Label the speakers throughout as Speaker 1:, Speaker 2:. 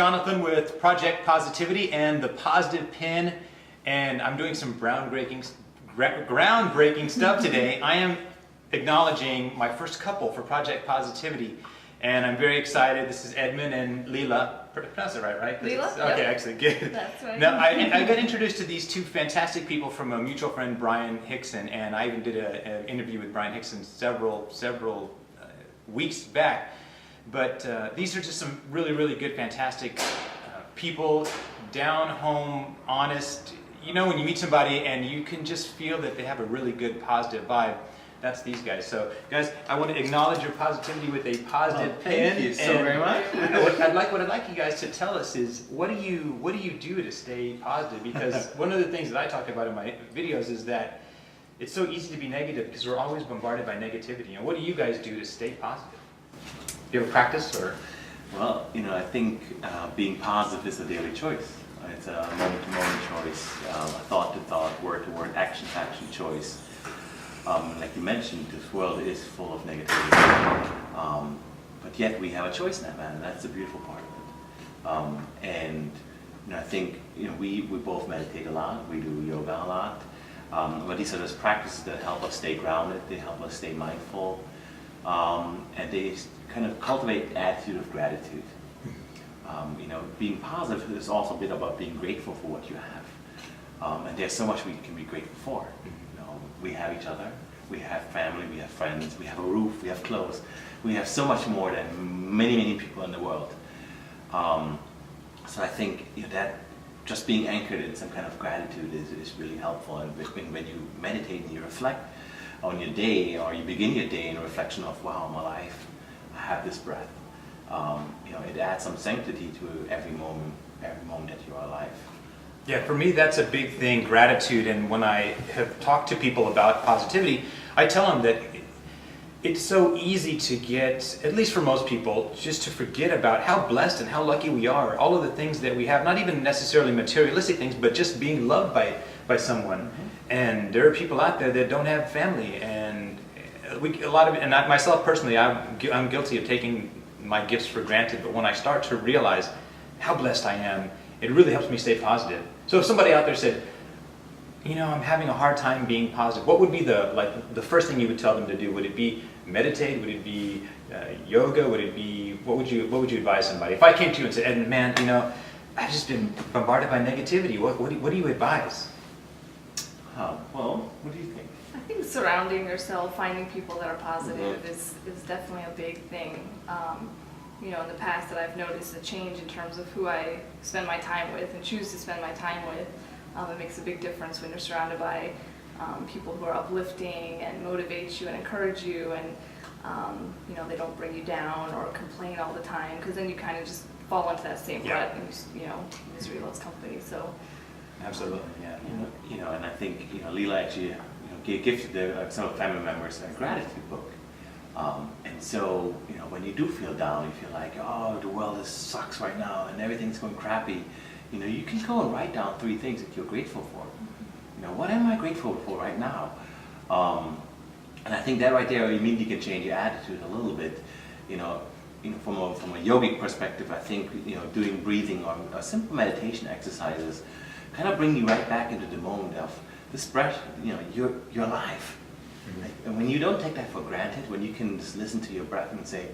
Speaker 1: Jonathan with Project Positivity and the Positive Pin, and I'm doing some groundbreaking stuff today. I am acknowledging my first couple for Project Positivity, and I'm very excited. This is Edmond and Leela. Pronounce it right?
Speaker 2: Leela?
Speaker 1: Okay,
Speaker 2: yep.
Speaker 1: Excellent, good.
Speaker 2: That's right.
Speaker 1: Now, I got introduced to these two fantastic people from a mutual friend, Brian Hickson, and I even did an interview with Brian Hickson several weeks back. But these are just some really good, fantastic people, down home, honest. You know when you meet somebody and you can just feel that they have a really good, positive vibe. That's these guys. So, guys, I want to acknowledge your positivity with a positive pin.
Speaker 3: Thank you so very much.
Speaker 1: What I'd like you guys to tell us is what do you do to stay positive? Because one of the things that I talk about in my videos is that it's so easy to be negative because we're always bombarded by negativity. And what do you guys do to stay positive? Do you have a practice or?
Speaker 3: Well, I think being positive is a daily choice. It's a moment-to-moment choice, a thought-to-thought, word-to-word, action-to-action choice. Like you mentioned, this world is full of negativity, but yet we have a choice now, man, and that's the beautiful part of it. And I think we both meditate a lot, we do yoga a lot, but these are just practices that help us stay grounded, they help us stay mindful, and they kind of cultivate the attitude of gratitude. Being positive is also a bit about being grateful for what you have, and there's so much we can be grateful for. We have each other, we have family, we have friends, we have a roof, we have clothes. We have so much more than many people in the world. So I think that just being anchored in some kind of gratitude is really helpful. And when you meditate and you reflect on your day, or you begin your day in a reflection of, wow, my life, I have this breath. It adds some sanctity to every moment that you are alive.
Speaker 1: Yeah, for me that's a big thing, gratitude. And when I have talked to people about positivity, I tell them that it's so easy to get, at least for most people, just to forget about how blessed and how lucky we are. All of the things that we have, not even necessarily materialistic things, but just being loved by someone. Mm-hmm. And there are people out there that don't have family, and myself personally, I'm guilty of taking my gifts for granted. But when I start to realize how blessed I am, it really helps me stay positive. So if somebody out there said, I'm having a hard time being positive, what would be the first thing you would tell them to do? Would it be meditate? Would it be yoga? Would it be, what would you advise somebody? If I came to you and said, Edmond, man, I've just been bombarded by negativity, what do you advise?
Speaker 3: Well, what do you think?
Speaker 2: I think surrounding yourself, finding people that are positive is definitely a big thing. In the past that I've noticed a change in terms of who I spend my time with and choose to spend my time with. It makes a big difference when you're surrounded by people who are uplifting and motivate you and encourage you, and they don't bring you down or complain all the time, because then you kind of just fall into that same rut, and misery loves company. So
Speaker 1: absolutely, yeah.
Speaker 3: And I think Leela actually gave to some of the family members a gratitude book. And so, when you do feel down, you feel like, oh, the world sucks right now and everything's going crappy, you can go and write down 3 things that you're grateful for. What am I grateful for right now? And I think that right there immediately can change your attitude a little bit. From a yogic perspective, I think, doing breathing or simple meditation exercises kind of bring you right back into the moment of this breath, you're alive. Mm-hmm. And when you don't take that for granted, when you can just listen to your breath and say,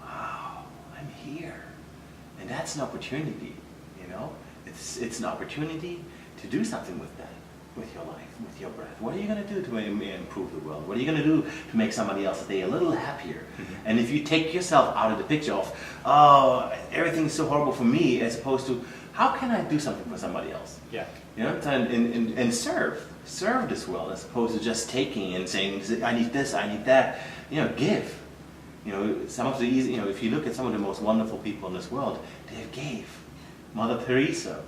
Speaker 3: wow, I'm here. And that's an opportunity, It's an opportunity to do something with that, with your life, with your breath. What are you going to do to improve the world? What are you going to do to make somebody else's day a little happier? Mm-hmm. And if you take yourself out of the picture of, oh, everything's so horrible for me, as opposed to, how can I do something for somebody else?
Speaker 1: Yeah.
Speaker 3: And serve this world, as opposed to just taking and saying, I need this, I need that. Give. Some of the easy, if you look at some of the most wonderful people in this world, they gave. Mother Teresa,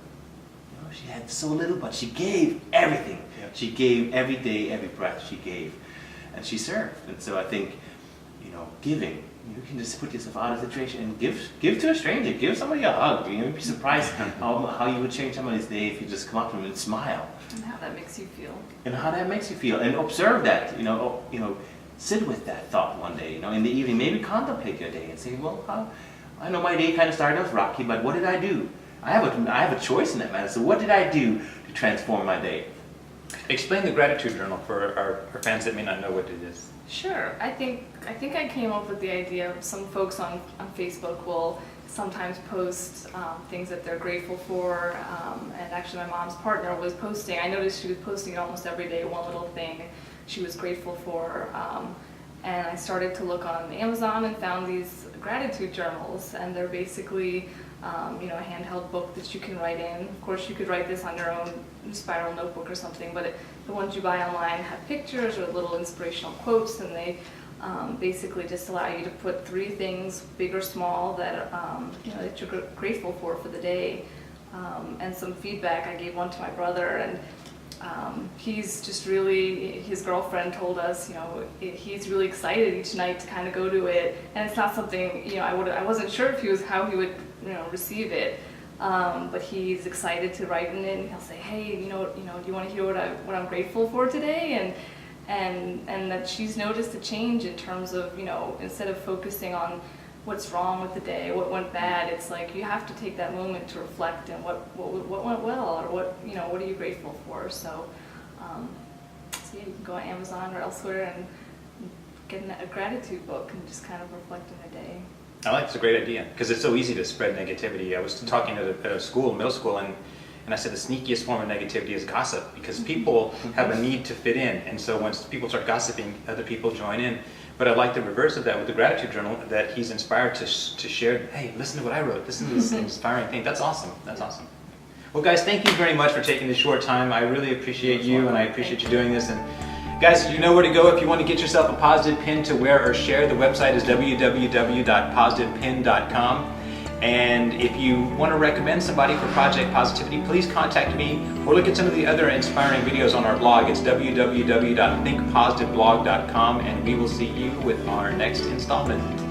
Speaker 3: she had so little, but she gave everything. Yeah. She gave every day, every breath she gave, and she served. And so I think, giving. You can just put yourself out of the situation and give to a stranger. Give somebody a hug. You'd be surprised how you would change somebody's day if you just come up to them and smile.
Speaker 2: And how that makes you feel.
Speaker 3: And observe that. Sit with that thought one day. In the evening, maybe contemplate your day and say, well, I know my day kind of started off rocky, but what did I do? I have a choice in that matter. So what did I do to transform my day?
Speaker 1: Explain the gratitude journal for our fans that may not know what it is.
Speaker 2: Sure. I think I came up with the idea of some folks on Facebook will sometimes post things that they're grateful for. And actually my mom's partner was posting. I noticed she was posting almost every day one little thing she was grateful for. And I started to look on Amazon and found these gratitude journals, and they're basically a handheld book that you can write in. Of course, you could write this on your own spiral notebook or something, but the ones you buy online have pictures or little inspirational quotes, and they basically just allow you to put 3 things, big or small, that that you're grateful for the day. And some feedback. I gave one to my brother, and he's just really, his girlfriend told us, he's really excited each night to kind of go to it, and it's not something, I wasn't sure if how he would, receive it, but he's excited to write in it, and he'll say, hey, do you want to hear what I'm grateful for today, and that she's noticed a change in terms of, instead of focusing on what's wrong with the day, what went bad, it's like you have to take that moment to reflect and what went well, or what are you grateful for. So yeah, you can go on Amazon or elsewhere and get a gratitude book and just kind of reflect on the day.
Speaker 1: I like it's a great idea because it's so easy to spread negativity. I was talking at a school, middle school, and I said the sneakiest form of negativity is gossip, because people have a need to fit in, and so once people start gossiping, other people join in. But I like the reverse of that with the gratitude journal, that he's inspired to share, hey, listen to what I wrote, listen to this inspiring thing. That's awesome. That's awesome. Well, guys, thank you very much for taking this short time. I really appreciate you, and I appreciate you doing this. And guys, you know where to go if you want to get yourself a positive pin to wear or share. The website is www.positivepin.com. And if you want to recommend somebody for Project Positivity, please contact me or look at some of the other inspiring videos on our blog. It's www.thinkpositiveblog.com, and we will see you with our next installment.